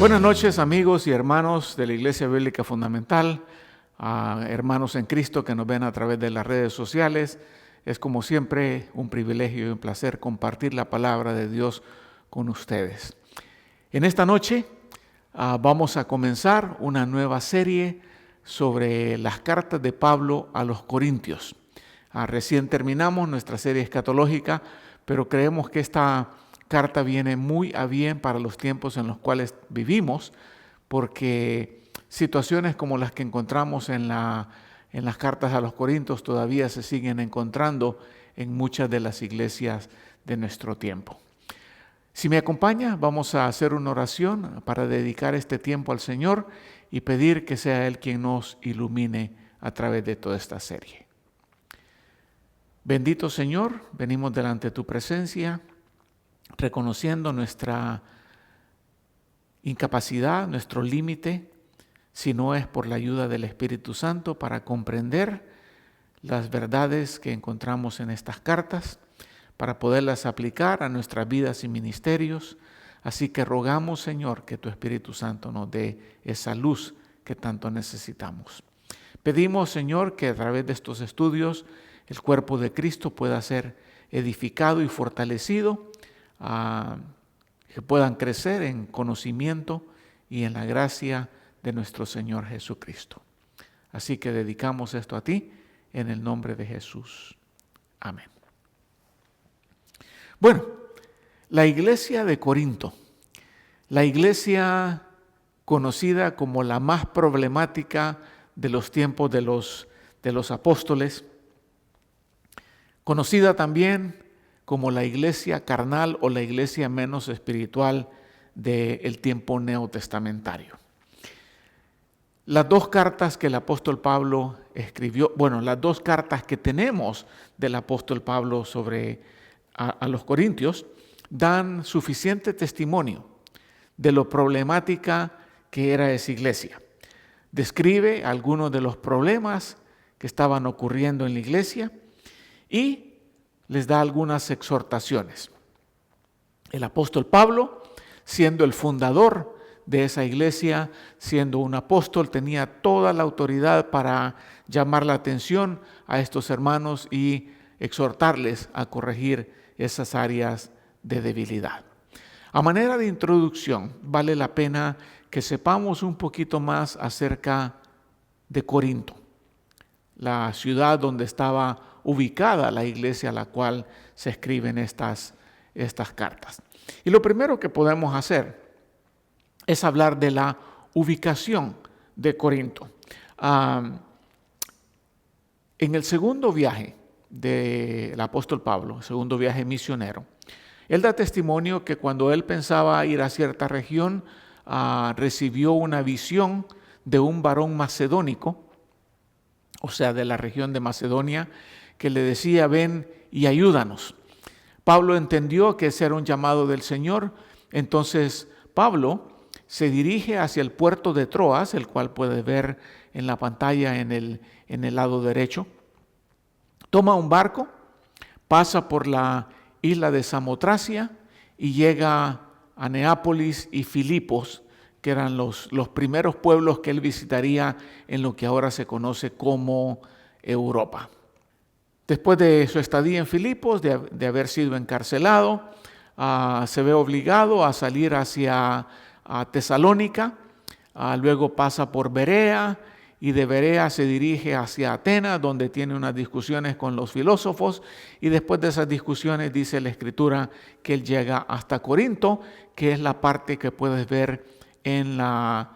Buenas noches, amigos y hermanos de la Iglesia Bíblica Fundamental, hermanos en Cristo que nos ven a través de las redes sociales. Es como siempre un privilegio y un placer compartir la palabra de Dios con ustedes. En esta noche vamos a comenzar una nueva serie sobre las cartas de Pablo a los Corintios. Recién terminamos nuestra serie escatológica, pero creemos que esta carta viene muy a bien para los tiempos en los cuales vivimos, porque situaciones como las que encontramos en las cartas a los Corintios todavía se siguen encontrando en muchas de las iglesias de nuestro tiempo. Si me acompaña, vamos a hacer una oración para dedicar este tiempo al Señor y pedir que sea Él quien nos ilumine a través de toda esta serie. Bendito Señor, venimos delante de tu presencia, reconociendo nuestra incapacidad, nuestro límite, si no es por la ayuda del Espíritu Santo para comprender las verdades que encontramos en estas cartas, para poderlas aplicar a nuestras vidas y ministerios. Así que rogamos, Señor, que tu Espíritu Santo nos dé esa luz que tanto necesitamos. Pedimos, Señor, que a través de estos estudios el cuerpo de Cristo pueda ser edificado y fortalecido, que puedan crecer en conocimiento y en la gracia de nuestro Señor Jesucristo. Así que dedicamos esto a ti en el nombre de Jesús. Amén. Bueno, la iglesia de Corinto, la iglesia conocida como la más problemática de los tiempos de los apóstoles, conocida también como la iglesia carnal o la iglesia menos espiritual del tiempo neotestamentario. Las dos cartas que el apóstol Pablo escribió, las dos cartas que tenemos del apóstol Pablo a los Corintios, dan suficiente testimonio de lo problemática que era esa iglesia. Describe algunos de los problemas que estaban ocurriendo en la iglesia y les da algunas exhortaciones. El apóstol Pablo, siendo el fundador de esa iglesia, siendo un apóstol, tenía toda la autoridad para llamar la atención a estos hermanos y exhortarles a corregir esas áreas de debilidad. A manera de introducción, vale la pena que sepamos un poquito más acerca de Corinto, la ciudad donde estaba ubicada la iglesia a la cual se escriben estas cartas. Y lo primero que podemos hacer es hablar de la ubicación de Corinto. En el segundo viaje del apóstol Pablo, el segundo viaje misionero, él da testimonio que cuando él pensaba ir a cierta región, recibió una visión de un varón macedónico, o sea, de la región de Macedonia, que le decía: ven y ayúdanos. Pablo entendió que ese era un llamado del Señor, entonces Pablo se dirige hacia el puerto de Troas, el cual puedes ver en la pantalla en el lado derecho. Toma un barco, pasa por la isla de Samotracia y llega a Neápolis y Filipos, que eran los primeros pueblos que él visitaría en lo que ahora se conoce como Europa. Después de su estadía en Filipos, de haber sido encarcelado, se ve obligado a salir hacia Tesalónica, luego pasa por Berea y de Berea se dirige hacia Atenas, donde tiene unas discusiones con los filósofos, y después de esas discusiones dice la Escritura que él llega hasta Corinto, que es la parte que puedes ver en la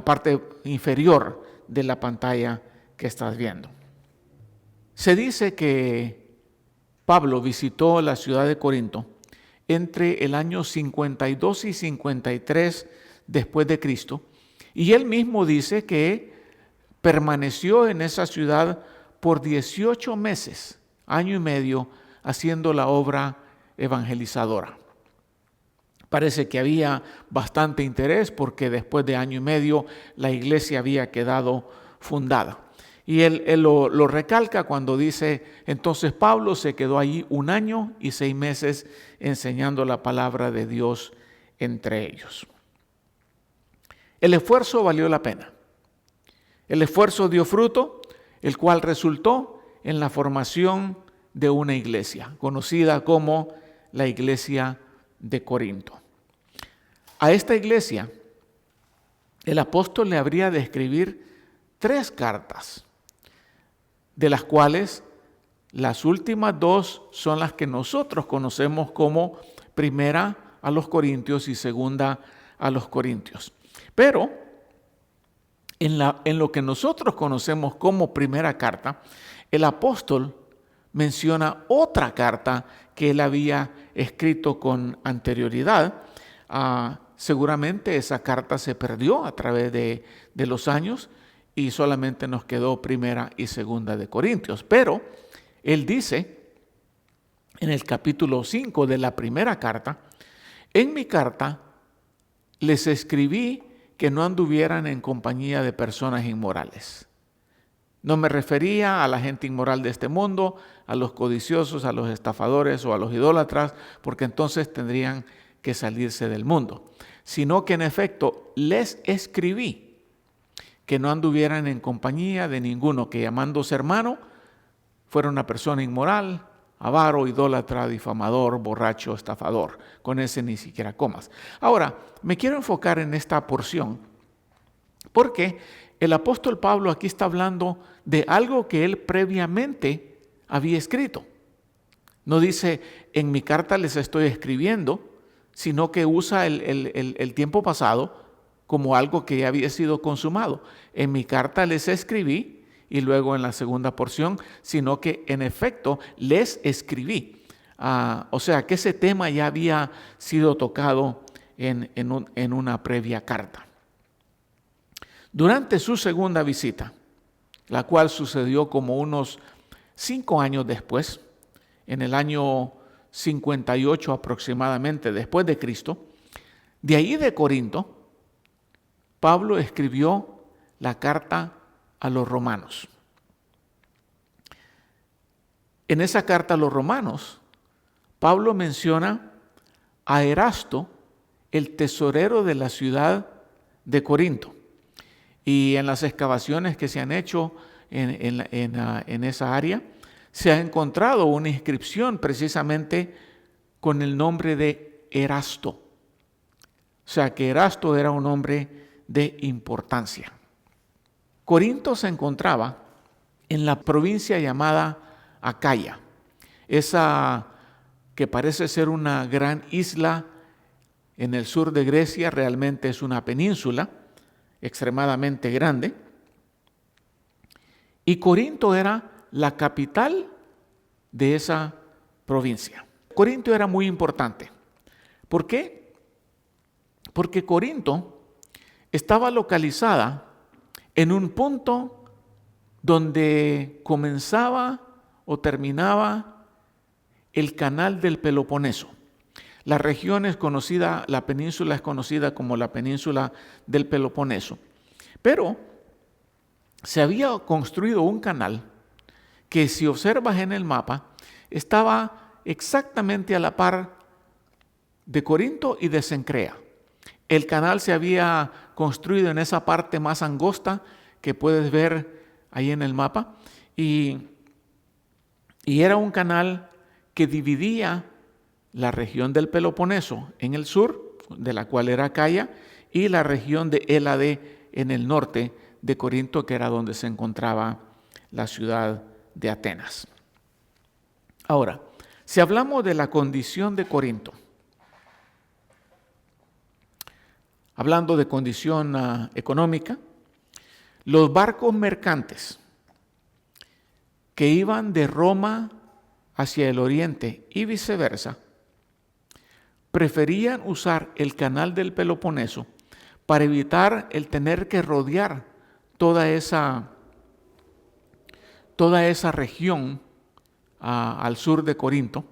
parte inferior de la pantalla que estás viendo. Se dice que Pablo visitó la ciudad de Corinto entre el año 52 y 53 después de Cristo, y él mismo dice que permaneció en esa ciudad por 18 meses, año y medio, haciendo la obra evangelizadora. Parece que había bastante interés porque después de año y medio la iglesia había quedado fundada. Y él lo recalca cuando dice: entonces Pablo se quedó allí 1 año y 6 meses enseñando la palabra de Dios entre ellos. El esfuerzo valió la pena. El esfuerzo dio fruto, el cual resultó en la formación de una iglesia, conocida como la iglesia de Corinto. A esta iglesia, el apóstol le habría de escribir 3 cartas, de las cuales las últimas 2 son las que nosotros conocemos como primera a los Corintios y segunda a los Corintios. Pero en lo que nosotros conocemos como primera carta, el apóstol menciona otra carta que él había escrito con anterioridad. Seguramente esa carta se perdió a través de los años y solamente nos quedó primera y segunda de Corintios. Pero él dice en el capítulo 5 de la primera carta: en mi carta les escribí que no anduvieran en compañía de personas inmorales. No me refería a la gente inmoral de este mundo, a los codiciosos, a los estafadores o a los idólatras, porque entonces tendrían que salirse del mundo, sino que en efecto les escribí que no anduvieran en compañía de ninguno que, llamándose hermano, fuera una persona inmoral, avaro, idólatra, difamador, borracho, estafador. Con ese ni siquiera comas. Ahora, me quiero enfocar en esta porción porque el apóstol Pablo aquí está hablando de algo que él previamente había escrito. No dice, en mi carta les estoy escribiendo, sino que usa el tiempo pasado como algo que ya había sido consumado. En mi carta les escribí, y luego en la segunda porción, sino que en efecto les escribí. O sea que ese tema ya había sido tocado en una previa carta. Durante su segunda visita, la cual sucedió como unos 5 años después, en el año 58 aproximadamente después de Cristo, de ahí de Corinto, Pablo escribió la carta a los romanos. En esa carta a los romanos, Pablo menciona a Erasto, el tesorero de la ciudad de Corinto. Y en las excavaciones que se han hecho en esa área, se ha encontrado una inscripción precisamente con el nombre de Erasto. O sea que Erasto era un hombre de importancia. Corinto se encontraba en la provincia llamada Acaya, esa que parece ser una gran isla en el sur de Grecia, realmente es una península extremadamente grande. Y Corinto era la capital de esa provincia. Corinto era muy importante. ¿Por qué? Porque Corinto estaba localizada en un punto donde comenzaba o terminaba el canal del Peloponeso. La región es conocida, la península es conocida como la península del Peloponeso. Pero se había construido un canal que, si observas en el mapa, estaba exactamente a la par de Corinto y de Cencrea. El canal se había construido en esa parte más angosta que puedes ver ahí en el mapa, y era un canal que dividía la región del Peloponeso en el sur, de la cual era Acaya, y la región de Hélade en el norte de Corinto, que era donde se encontraba la ciudad de Atenas. Ahora, si hablamos de la condición de Corinto, hablando de condición económica, los barcos mercantes que iban de Roma hacia el oriente y viceversa, preferían usar el canal del Peloponeso para evitar el tener que rodear toda esa región al sur de Corinto,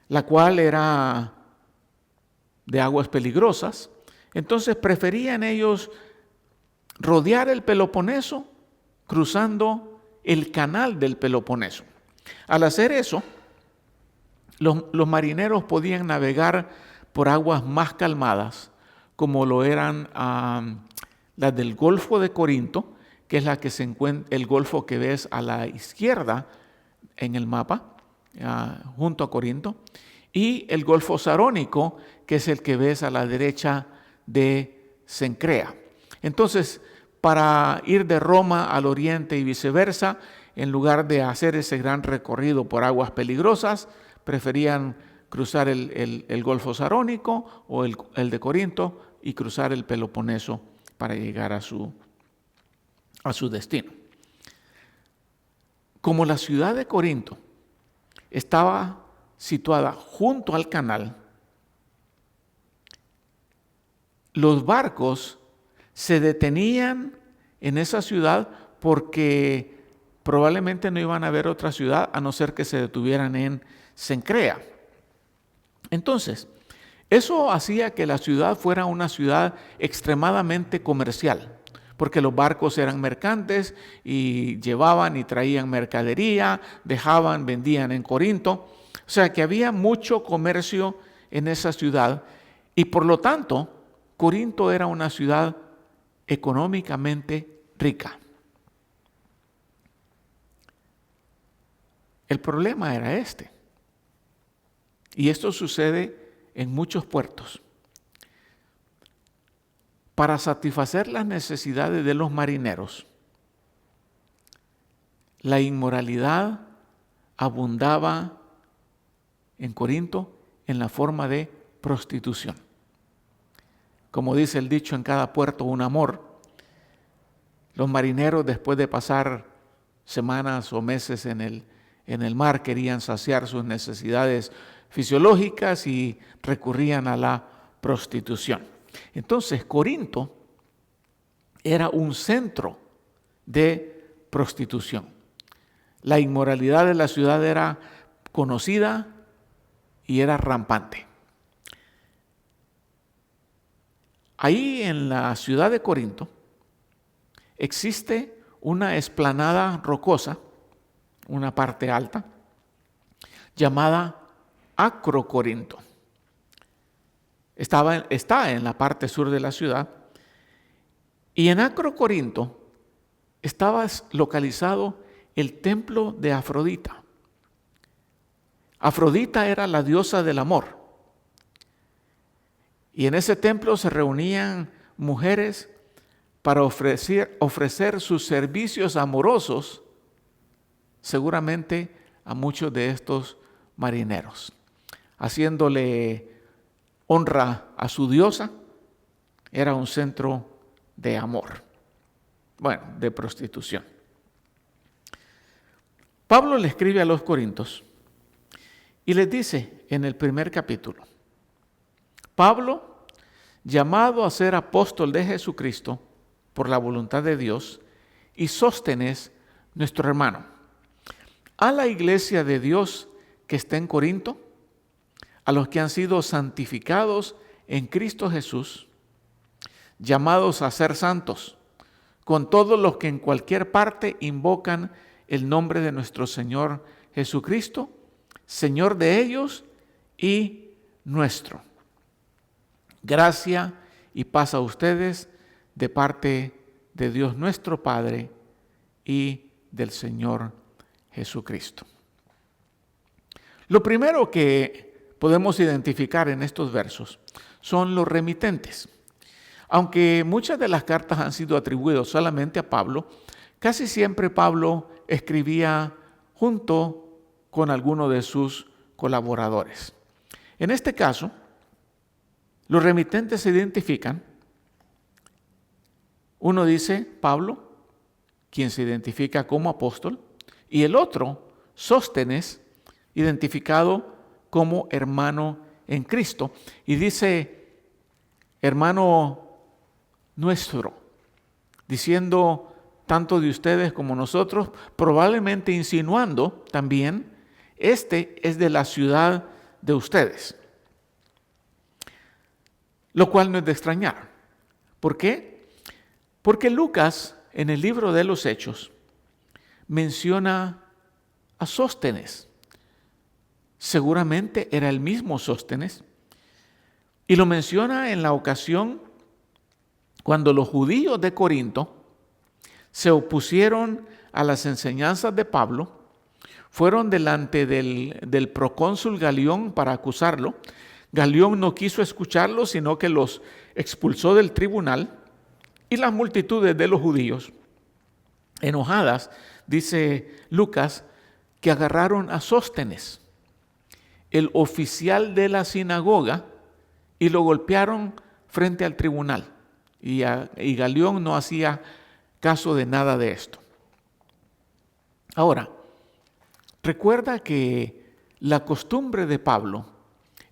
la cual era de aguas peligrosas. Entonces preferían ellos rodear el Peloponeso cruzando el canal del Peloponeso. Al hacer eso, los marineros podían navegar por aguas más calmadas, como lo eran las del Golfo de Corinto, que es la que se encuentra, el golfo que ves a la izquierda en el mapa, junto a Corinto, y el Golfo Sarónico, que es el que ves a la derecha de Cencrea. Entonces, para ir de Roma al oriente y viceversa, en lugar de hacer ese gran recorrido por aguas peligrosas, preferían cruzar el Golfo Sarónico o el de Corinto y cruzar el Peloponeso para llegar a su destino. Como la ciudad de Corinto estaba situada junto al canal, los barcos se detenían en esa ciudad porque probablemente no iban a ver otra ciudad a no ser que se detuvieran en Cencrea. Entonces, eso hacía que la ciudad fuera una ciudad extremadamente comercial, porque los barcos eran mercantes y llevaban y traían mercadería, dejaban, vendían en Corinto. O sea que había mucho comercio en esa ciudad y por lo tanto Corinto era una ciudad económicamente rica. El problema era este, y esto sucede en muchos puertos. Para satisfacer las necesidades de los marineros, la inmoralidad abundaba en Corinto en la forma de prostitución. Como dice el dicho, en cada puerto un amor. Los marineros, después de pasar semanas o meses en el mar, querían saciar sus necesidades fisiológicas y recurrían a la prostitución. Entonces, Corinto era un centro de prostitución. La inmoralidad de la ciudad era conocida y era rampante. Ahí en la ciudad de Corinto existe una explanada rocosa, una parte alta, llamada Acrocorinto. Está en la parte sur de la ciudad, y en Acrocorinto estaba localizado el templo de Afrodita. Afrodita era la diosa del amor, y en ese templo se reunían mujeres para ofrecer sus servicios amorosos, seguramente a muchos de estos marineros, haciéndole honra a su diosa. Era un centro de amor, de prostitución. Pablo le escribe a los Corintios y les dice en el primer capítulo: Pablo, llamado a ser apóstol de Jesucristo por la voluntad de Dios, y Sóstenes, nuestro hermano, a la iglesia de Dios que está en Corinto, a los que han sido santificados en Cristo Jesús, llamados a ser santos, con todos los que en cualquier parte invocan el nombre de nuestro Señor Jesucristo, Señor de ellos y nuestro. Gracia y paz a ustedes de parte de Dios nuestro Padre y del Señor Jesucristo. Lo primero que podemos identificar en estos versos son los remitentes. Aunque muchas de las cartas han sido atribuidas solamente a Pablo, casi siempre Pablo escribía junto con alguno de sus colaboradores. En este caso, los remitentes se identifican. Uno dice Pablo, quien se identifica como apóstol, y el otro, Sóstenes, identificado como hermano en Cristo. Y dice hermano nuestro, diciendo tanto de ustedes como nosotros, probablemente insinuando también, este es de la ciudad de ustedes. Lo cual no es de extrañar. ¿Por qué? Porque Lucas, en el libro de los Hechos, menciona a Sóstenes. Seguramente era el mismo Sóstenes, Y lo menciona en la ocasión cuando los judíos de Corinto se opusieron a las enseñanzas de Pablo, fueron delante del procónsul Galión para acusarlo. Galión no quiso escucharlos, sino que los expulsó del tribunal, y las multitudes de los judíos, enojadas, dice Lucas, que agarraron a Sóstenes, el oficial de la sinagoga, y lo golpearon frente al tribunal. Y Galión no hacía caso de nada de esto. Ahora, recuerda que la costumbre de Pablo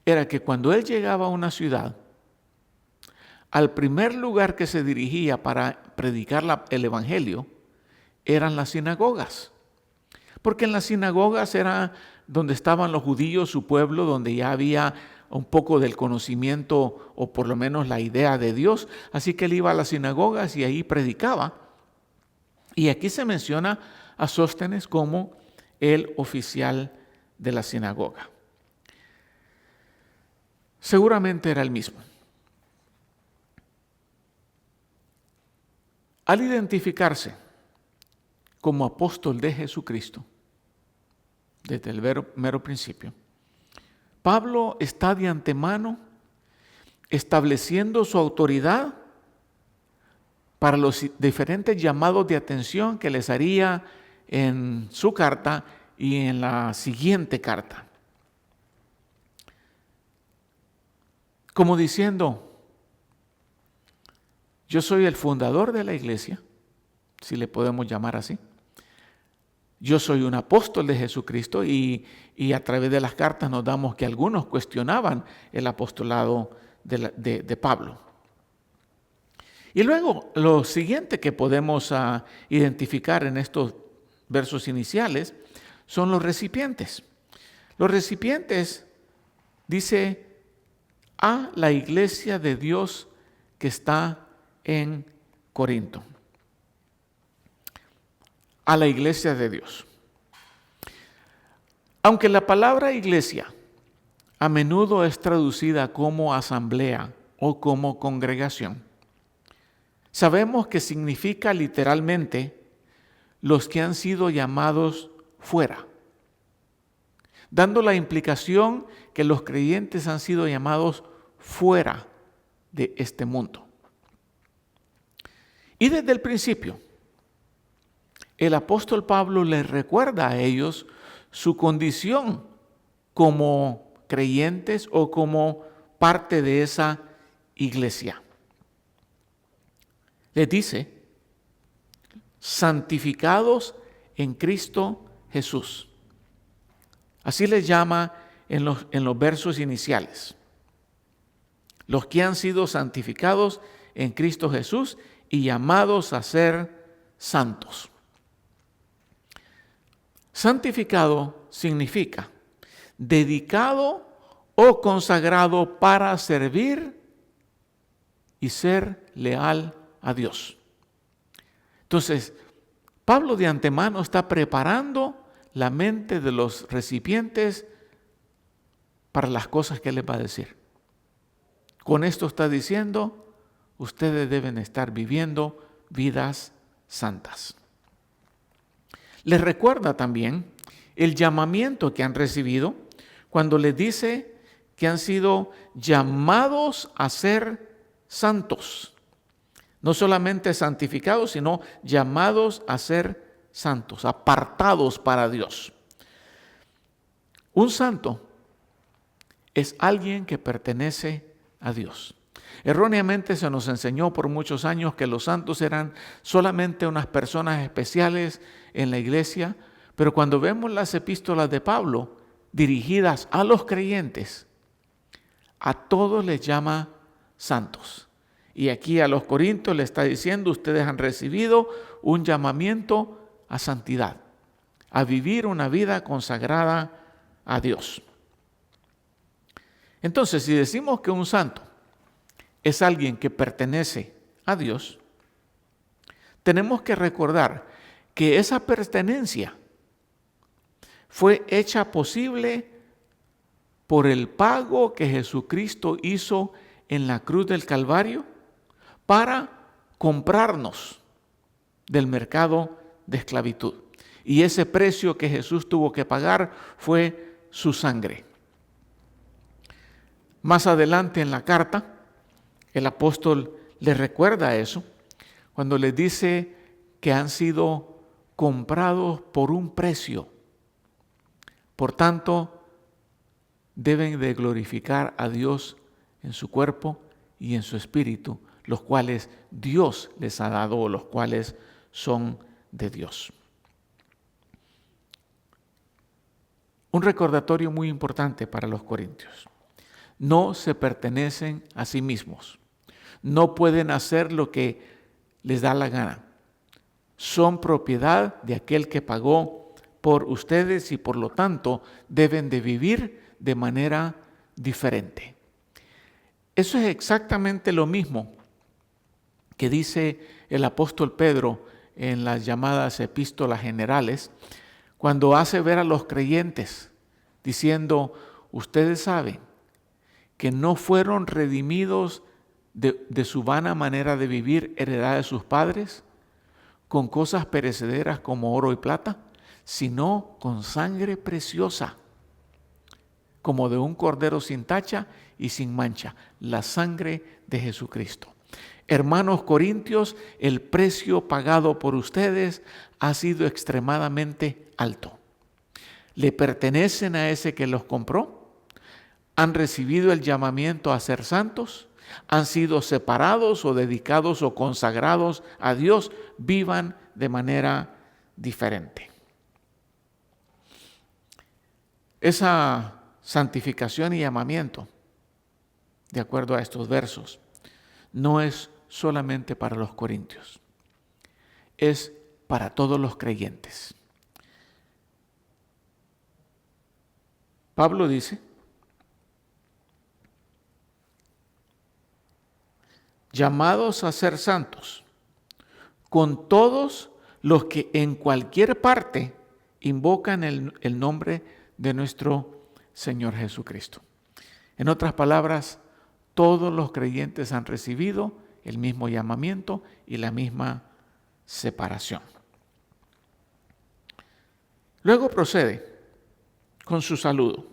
era que cuando él llegaba a una ciudad, al primer lugar que se dirigía para predicar el evangelio eran las sinagogas. Porque en las sinagogas era donde estaban los judíos, su pueblo, donde ya había un poco del conocimiento o por lo menos la idea de Dios. Así que él iba a las sinagogas y ahí predicaba. Y aquí se menciona a Sóstenes como el oficial de la sinagoga. Seguramente era el mismo. Al identificarse como apóstol de Jesucristo, desde el mero principio, Pablo está de antemano estableciendo su autoridad para los diferentes llamados de atención que les haría en su carta y en la siguiente carta. Como diciendo, yo soy el fundador de la iglesia, si le podemos llamar así. Yo soy un apóstol de Jesucristo y a través de las cartas nos damos que algunos cuestionaban el apostolado de Pablo. Y luego lo siguiente que podemos identificar en estos versos iniciales son los recipientes. Los recipientes dice a la iglesia de Dios que está en Corinto. A la iglesia de Dios. Aunque la palabra iglesia a menudo es traducida como asamblea o como congregación, sabemos que significa literalmente los que han sido llamados fuera, dando la implicación que los creyentes han sido llamados fuera de este mundo. Y desde el principio, el apóstol Pablo les recuerda a ellos su condición como creyentes o como parte de esa iglesia. Les dice, santificados en Cristo Jesús. Así les llama en los versos iniciales. Los que han sido santificados en Cristo Jesús y llamados a ser santos. Santificado significa dedicado o consagrado para servir y ser leal a Dios. Entonces, Pablo de antemano está preparando la mente de los recipientes para las cosas que les va a decir. Con esto está diciendo, ustedes deben estar viviendo vidas santas. Les recuerda también el llamamiento que han recibido cuando les dice que han sido llamados a ser santos. No solamente santificados, sino llamados a ser santos, apartados para Dios. Un santo es alguien que pertenece a Dios. Erróneamente se nos enseñó por muchos años que los santos eran solamente unas personas especiales en la iglesia, pero cuando vemos las epístolas de Pablo dirigidas a los creyentes, a todos les llama santos. Y aquí a los corintios le está diciendo, ustedes han recibido un llamamiento a santidad, a vivir una vida consagrada a Dios. Entonces, si decimos que un santo es alguien que pertenece a Dios, tenemos que recordar que esa pertenencia fue hecha posible por el pago que Jesucristo hizo en la cruz del Calvario para comprarnos del mercado de esclavitud. Y ese precio que Jesús tuvo que pagar fue su sangre. Más adelante en la carta, el apóstol les recuerda eso, cuando les dice que han sido comprados por un precio. Por tanto, deben de glorificar a Dios en su cuerpo y en su espíritu, los cuales Dios les ha dado, los cuales son de Dios. Un recordatorio muy importante para los corintios. No se pertenecen a sí mismos. No pueden hacer lo que les da la gana. Son propiedad de aquel que pagó por ustedes y por lo tanto deben de vivir de manera diferente. Eso es exactamente lo mismo que dice el apóstol Pedro en las llamadas epístolas generales, cuando hace ver a los creyentes diciendo, ustedes saben que no fueron redimidos de su vana manera de vivir heredada de sus padres, con cosas perecederas como oro y plata, sino con sangre preciosa, como de un cordero sin tacha y sin mancha, la sangre de Jesucristo. Hermanos corintios, el precio pagado por ustedes ha sido extremadamente alto. Le pertenecen a ese que los compró, han recibido el llamamiento a ser santos, han sido separados o dedicados o consagrados a Dios, vivan de manera diferente. Esa santificación y llamamiento, de acuerdo a estos versos, no es solamente para los corintios, es para todos los creyentes. Pablo dice, llamados a ser santos, con todos los que en cualquier parte invocan el nombre de nuestro Señor Jesucristo. En otras palabras, todos los creyentes han recibido el mismo llamamiento y la misma separación. Luego procede con su saludo.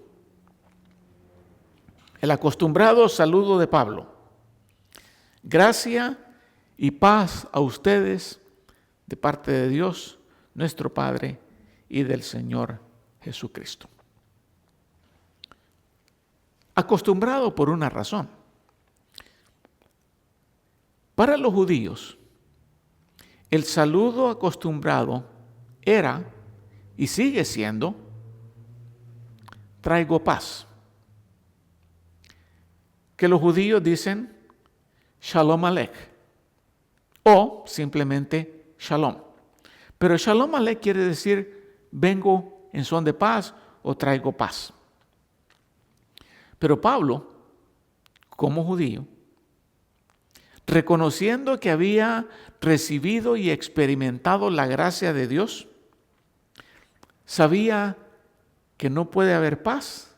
El acostumbrado saludo de Pablo. Gracia y paz a ustedes de parte de Dios, nuestro Padre, y del Señor Jesucristo. Acostumbrado por una razón. Para los judíos, el saludo acostumbrado era y sigue siendo, traigo paz. Que los judíos dicen, Shalom Alech, o simplemente Shalom. Pero Shalom Alech quiere decir, vengo en son de paz o traigo paz. Pero Pablo, como judío, reconociendo que había recibido y experimentado la gracia de Dios, sabía que no puede haber paz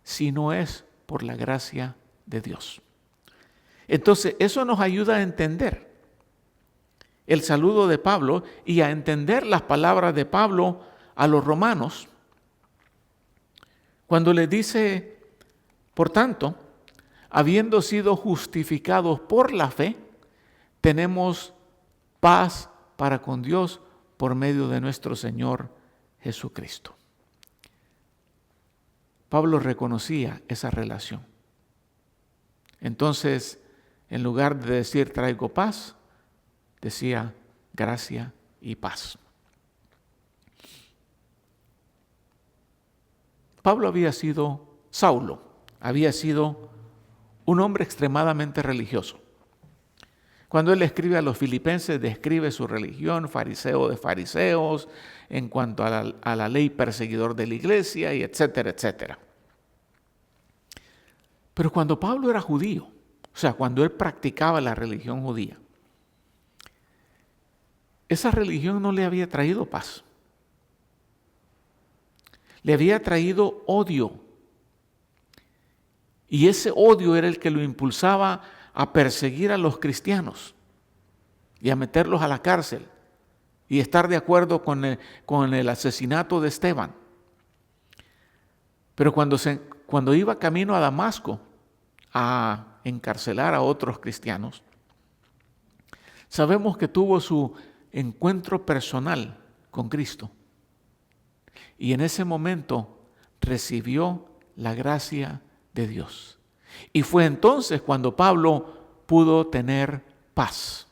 si no es por la gracia de Dios. Entonces, eso nos ayuda a entender el saludo de Pablo y a entender las palabras de Pablo a los romanos, cuando les dice, por tanto, habiendo sido justificados por la fe, tenemos paz para con Dios por medio de nuestro Señor Jesucristo. Pablo reconocía esa relación. Entonces, en lugar de decir traigo paz, decía gracia y paz. Pablo había sido Saulo, había sido un hombre extremadamente religioso. Cuando él escribe a los filipenses, describe su religión, fariseo de fariseos, en cuanto a la ley, perseguidor de la iglesia, y etcétera, etcétera. Pero cuando Pablo era judío, o sea, cuando él practicaba la religión judía, esa religión no le había traído paz. Le había traído odio Y ese odio era el que lo impulsaba a perseguir a los cristianos y a meterlos a la cárcel y estar de acuerdo con el asesinato de Esteban. Pero cuando iba camino a Damasco a encarcelar a otros cristianos, sabemos que tuvo su encuentro personal con Cristo. Y en ese momento recibió la gracia de Dios. Y fue entonces cuando Pablo pudo tener paz.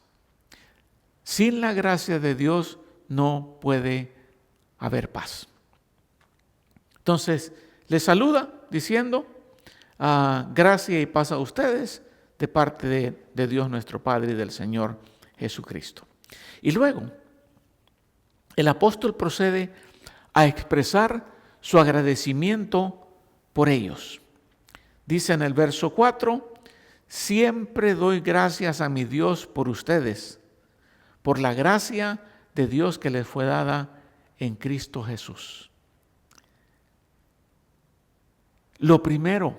Sin la gracia de Dios no puede haber paz. Entonces, les saluda diciendo, gracia y paz a ustedes de parte de Dios nuestro Padre y del Señor Jesucristo. Y luego, el apóstol procede a expresar su agradecimiento por ellos. Dice en el verso 4, siempre doy gracias a mi Dios por ustedes, por la gracia de Dios que les fue dada en Cristo Jesús. Lo primero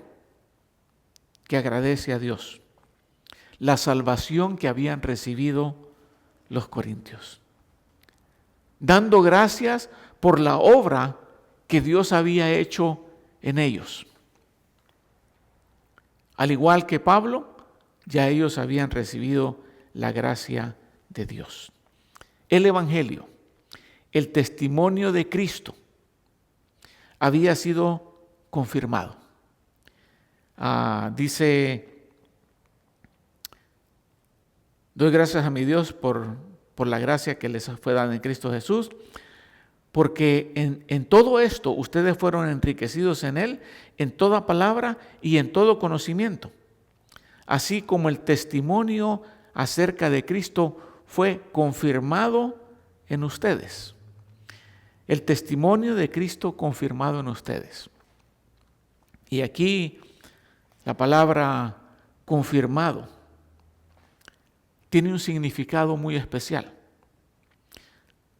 que agradece a Dios, la salvación que habían recibido los corintios, dando gracias por la obra que Dios había hecho en ellos. Al igual que Pablo, ya ellos habían recibido la gracia de Dios. El Evangelio, el testimonio de Cristo, había sido confirmado. Dice, doy gracias a mi Dios por la gracia que les fue dada en Cristo Jesús, porque en todo esto ustedes fueron enriquecidos en Él, en toda palabra y en todo conocimiento, así como el testimonio acerca de Cristo fue confirmado en ustedes. El testimonio de Cristo confirmado en ustedes. Y aquí la palabra confirmado tiene un significado muy especial.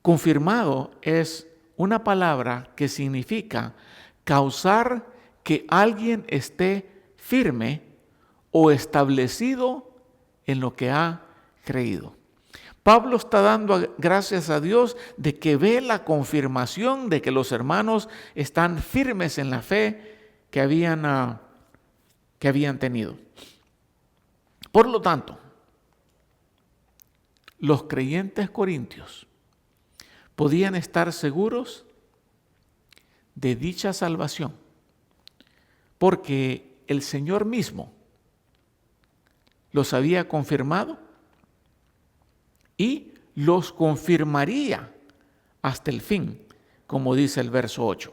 Confirmado es una palabra que significa causar que alguien esté firme o establecido en lo que ha creído. Pablo está dando gracias a Dios de que ve la confirmación de que los hermanos están firmes en la fe que habían tenido. Por lo tanto, los creyentes corintios podían estar seguros de dicha salvación, porque el Señor mismo los había confirmado y los confirmaría hasta el fin, como dice el verso 8.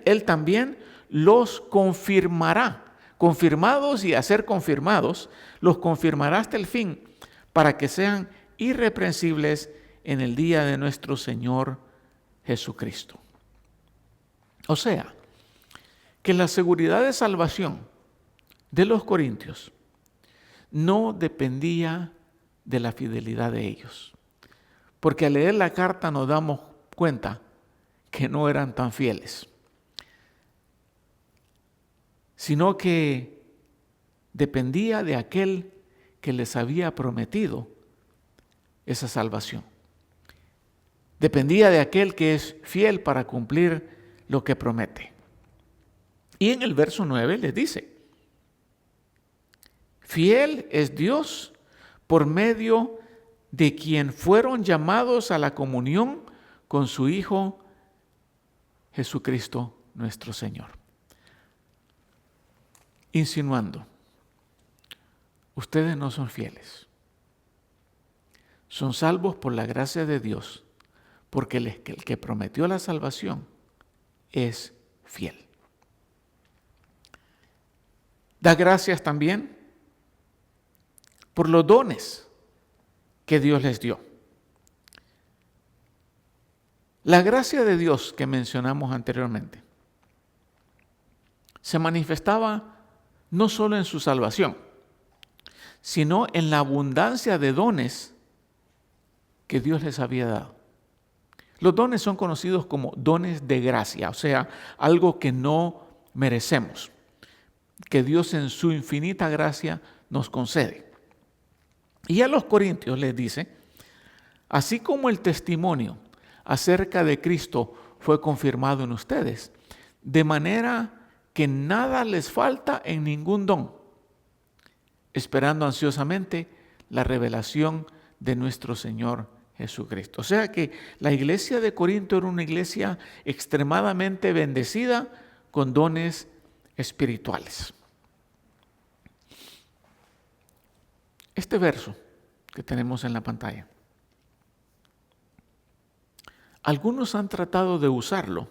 Él también los confirmará, confirmados y a ser confirmados, los confirmará hasta el fin, para que sean irreprensibles en el día de nuestro Señor Jesucristo. O sea, que la seguridad de salvación de los corintios no dependía de la fidelidad de ellos, porque al leer la carta nos damos cuenta que no eran tan fieles, sino que dependía de aquel que les había prometido esa salvación. Dependía de aquel que es fiel para cumplir lo que promete. Y en el verso 9 les dice, fiel es Dios por medio de quien fueron llamados a la comunión con su Hijo Jesucristo nuestro Señor. Insinuando, ustedes no son fieles. Son salvos por la gracia de Dios, porque el que prometió la salvación es fiel. Da gracias también por los dones que Dios les dio. La gracia de Dios que mencionamos anteriormente se manifestaba no solo en su salvación, sino en la abundancia de dones que Dios les había dado. Los dones son conocidos como dones de gracia, o sea, algo que no merecemos. que Dios en su infinita gracia nos concede. Y a los corintios les dice, así como el testimonio acerca de Cristo fue confirmado en ustedes, de manera que nada les falta en ningún don, esperando ansiosamente la revelación de nuestro Señor Jesucristo. O sea que la iglesia de Corinto era una iglesia extremadamente bendecida con dones espirituales. Este verso que tenemos en la pantalla, algunos han tratado de usarlo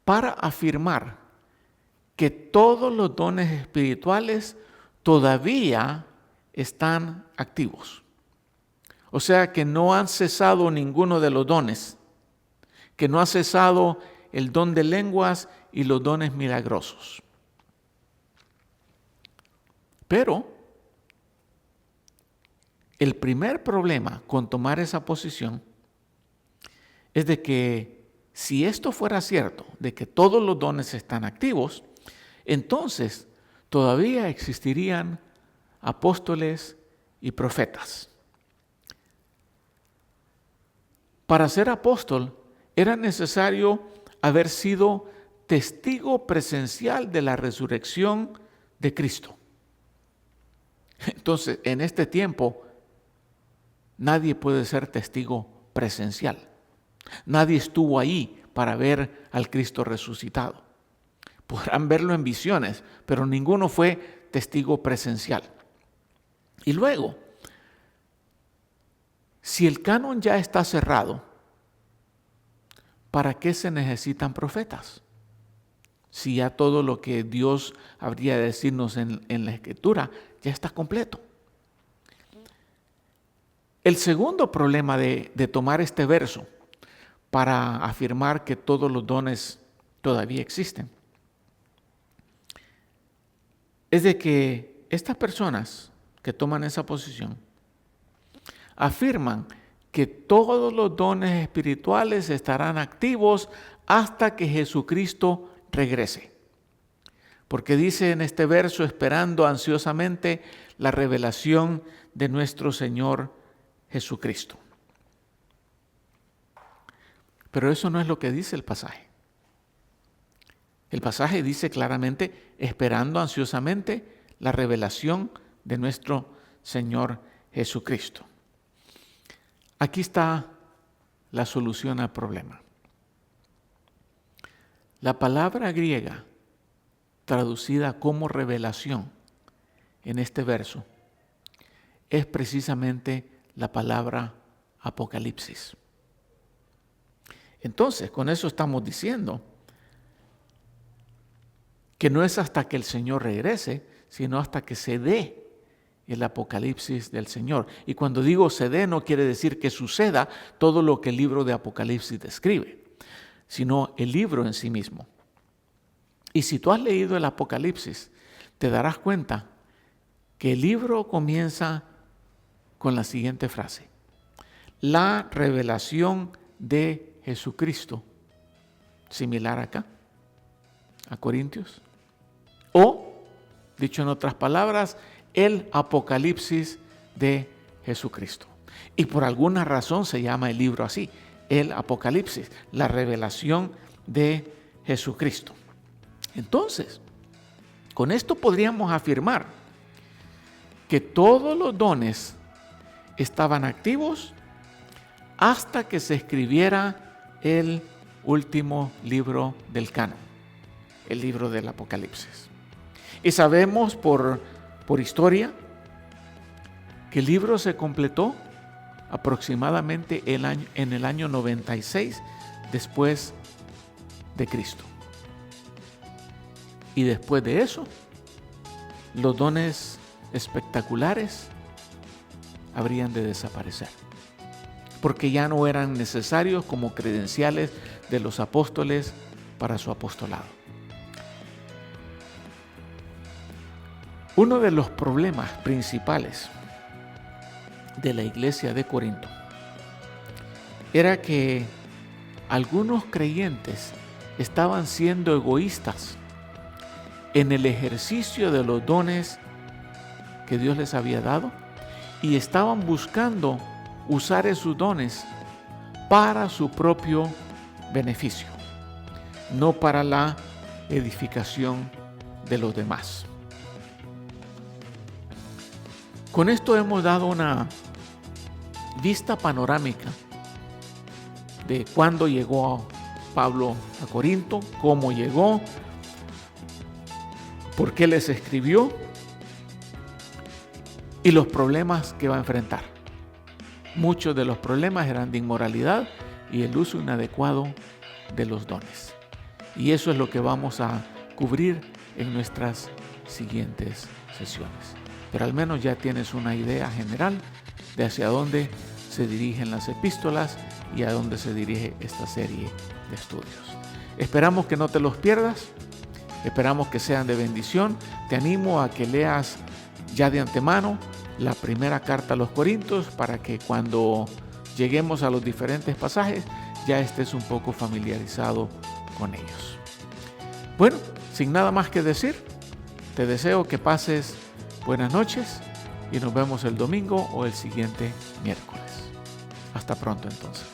para afirmar que todos los dones espirituales todavía están activos. O sea que no han cesado ninguno de los dones, que no ha cesado el don de lenguas y los dones milagrosos. Pero el primer problema con tomar esa posición es de que si esto fuera cierto, de que todos los dones están activos, entonces todavía existirían apóstoles y profetas. Para ser apóstol era necesario haber sido testigo presencial de la resurrección de Cristo. Entonces, en este tiempo, nadie puede ser testigo presencial. Nadie estuvo ahí para ver al Cristo resucitado. Podrán verlo en visiones, pero ninguno fue testigo presencial. Y luego, si el canon ya está cerrado, ¿para qué se necesitan profetas? Si ya todo lo que Dios habría de decirnos en la Escritura ya está completo. El segundo problema de tomar este verso para afirmar que todos los dones todavía existen es de que estas personas que toman esa posición afirman que todos los dones espirituales estarán activos hasta que Jesucristo regrese. Porque dice en este verso, esperando ansiosamente la revelación de nuestro Señor Jesucristo. Pero eso no es lo que dice el pasaje. El pasaje dice claramente, esperando ansiosamente la revelación de nuestro Señor Jesucristo. Aquí está la solución al problema. La palabra griega traducida como revelación en este verso es precisamente la palabra Apocalipsis. Entonces, con eso estamos diciendo que no es hasta que el Señor regrese, sino hasta que se dé el Apocalipsis del Señor. Y cuando digo se dé, no quiere decir que suceda todo lo que el libro de Apocalipsis describe, sino el libro en sí mismo. Y si tú has leído el Apocalipsis, te darás cuenta que el libro comienza con la siguiente frase: la revelación de Jesucristo, similar acá, a Corintios, o, dicho en otras palabras, el Apocalipsis de Jesucristo. Y por alguna razón se llama el libro así, el Apocalipsis, la revelación de Jesucristo. Entonces, con esto podríamos afirmar que todos los dones estaban activos hasta que se escribiera el último libro del canon, el libro del Apocalipsis. Y sabemos por historia que el libro se completó aproximadamente en el año 96 después de Cristo. Y después de eso, los dones espectaculares habrían de desaparecer, porque ya no eran necesarios como credenciales de los apóstoles para su apostolado. Uno de los problemas principales de la iglesia de Corinto era que algunos creyentes estaban siendo egoístas en el ejercicio de los dones que Dios les había dado y estaban buscando usar esos dones para su propio beneficio, no para la edificación de los demás. Con esto hemos dado una vista panorámica de cuándo llegó Pablo a Corinto, cómo llegó, por qué les escribió y los problemas que va a enfrentar. Muchos de los problemas eran de inmoralidad y el uso inadecuado de los dones. Y eso es lo que vamos a cubrir en nuestras siguientes sesiones. Pero al menos ya tienes una idea general de hacia dónde se dirigen las epístolas y a dónde se dirige esta serie de estudios. Esperamos que no te los pierdas, esperamos que sean de bendición. Te animo a que leas ya de antemano la primera carta a los Corintios para que cuando lleguemos a los diferentes pasajes ya estés un poco familiarizado con ellos. Bueno, sin nada más que decir, te deseo que pases buenas noches y nos vemos el domingo o el siguiente miércoles. Hasta pronto entonces.